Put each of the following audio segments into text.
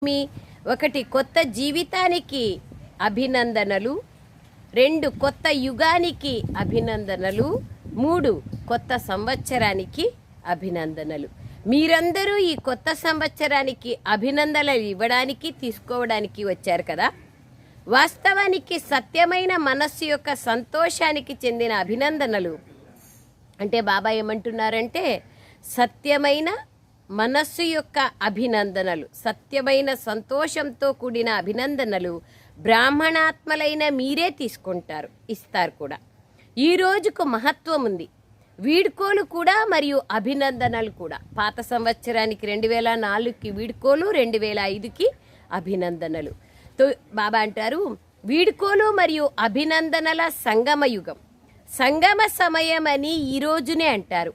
ఒకటి కొత్త జీవితానికి అభినందనలు, 2 కొత్త యుగానికి అభినందనలు, 3 కొత్త సంవత్సరానికి అభినందనలు. మీరందరూ ఈ కొత్త సంవత్సరానికి అభినందనలు ఇవ్వడానికి తీసుకోవడానికి వచ్చారు కదా. వాస్తవానికి సత్యమైన మనస్సు యొక్క సంతోషానికి చెందిన అభినందనలు అంటే బాబా ఏమంటున్నారంటే సత్యమైన మనస్సు యొక్క అభినందనలు, సత్యమైన సంతోషంతో కూడిన అభినందనలు బ్రాహ్మణాత్మలైన మీరే తీసుకుంటారు, ఇస్తారు కూడా. ఈ రోజుకు మహత్వం ఉంది. వీడ్కోలు కూడా మరియు అభినందనలు కూడా. పాత సంవత్సరానికి 2004కి వీడ్కోలు, 2005కి అభినందనలు. బాబా అంటారు వీడ్కోలు మరియు అభినందనల సంగమ యుగం, సంగమ సమయం అని ఈ రోజునే అంటారు.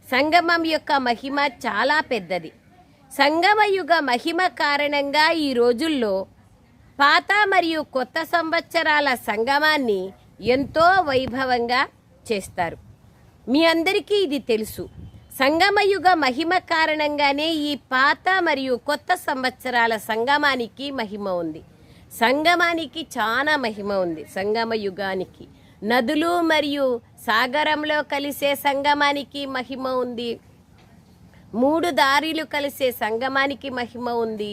సంగమం యొక్క మహిమ చాలా పెద్దది. సంగమ యుగ మహిమ కారణంగా ఈ రోజుల్లో పాత మరియు కొత్త సంవత్సరాల సంగమాన్ని ఎంతో వైభవంగా చేస్తారు. మీ అందరికీ ఇది తెలుసు. సంగమయుగ మహిమ కారణంగానే ఈ పాత మరియు కొత్త సంవత్సరాల సంగమానికి మహిమ ఉంది. సంగమానికి చాలా మహిమ ఉంది. సంగమ యుగానికి నదులు మరియు సాగరంలో కలిసే సంగమానికి మహిమ ఉంది. 3 దారిలు కలిసే సంగమానికి మహిమ ఉంది.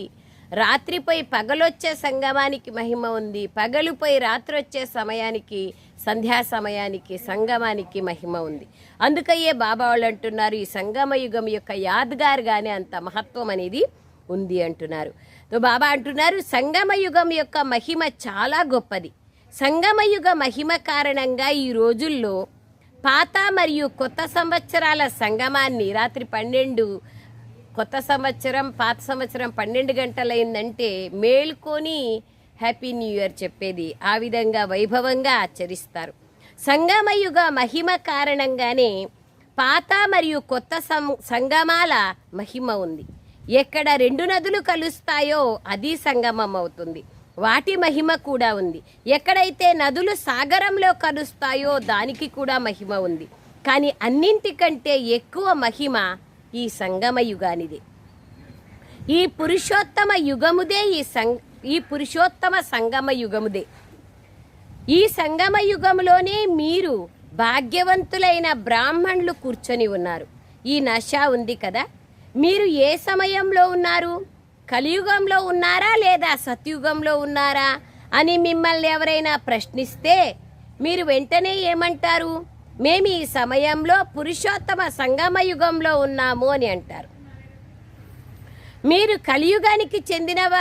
రాత్రిపై పగలొచ్చే సంగమానికి మహిమ ఉంది. పగలుపై రాత్రి వచ్చే సమయానికి, సంధ్యా సమయానికి, సంగమానికి మహిమ ఉంది. అందుకయ్యే బాబా వాళ్ళు అంటున్నారు ఈ సంగమ యుగం యొక్క యాద్గారుగానే అంత మహత్వం అనేది ఉంది అంటున్నారు. బాబా అంటున్నారు సంగమ యుగం యొక్క మహిమ చాలా గొప్పది. సంగమయుగ మహిమ కారణంగా ఈ రోజుల్లో పాత మరియు కొత్త సంవత్సరాల సంగమాన్ని రాత్రి 12 కొత్త సంవత్సరం పాత సంవత్సరం 12 గంటలైందంటే మేల్కొని హ్యాపీ న్యూ ఇయర్ చెప్పేది ఆ విధంగా వైభవంగా ఆచరిస్తారు. సంగమయుగ మహిమ కారణంగానే పాత మరియు కొత్త సంగమాల మహిమ ఉంది. ఎక్కడ 2 నదులు కలుస్తాయో అది సంగమం అవుతుంది, వాటి మహిమ కూడా ఉంది. ఎక్కడైతే నదులు సాగరంలో కలుస్తాయో దానికి కూడా మహిమ ఉంది. కానీ అన్నింటికంటే ఎక్కువ మహిమ ఈ సంగమ యుగానిదే. ఈ పురుషోత్తమ యుగముదే ఈ పురుషోత్తమ సంగమ యుగముదే. ఈ సంగమ యుగములోనే మీరు భాగ్యవంతులైన బ్రాహ్మణులు కూర్చొని ఉన్నారు. ఈ నశ ఉంది కదా. మీరు ఏ సమయంలో ఉన్నారు? కలియుగంలో ఉన్నారా లేదా సత్యుగంలో ఉన్నారా అని మిమ్మల్ని ఎవరైనా ప్రశ్నిస్తే మీరు వెంటనే ఏమంటారు? మేము ఈ సమయంలో పురుషోత్తమ సంగమ యుగంలో ఉన్నాము అని అంటారు. మీరు కలియుగానికి చెందినవారు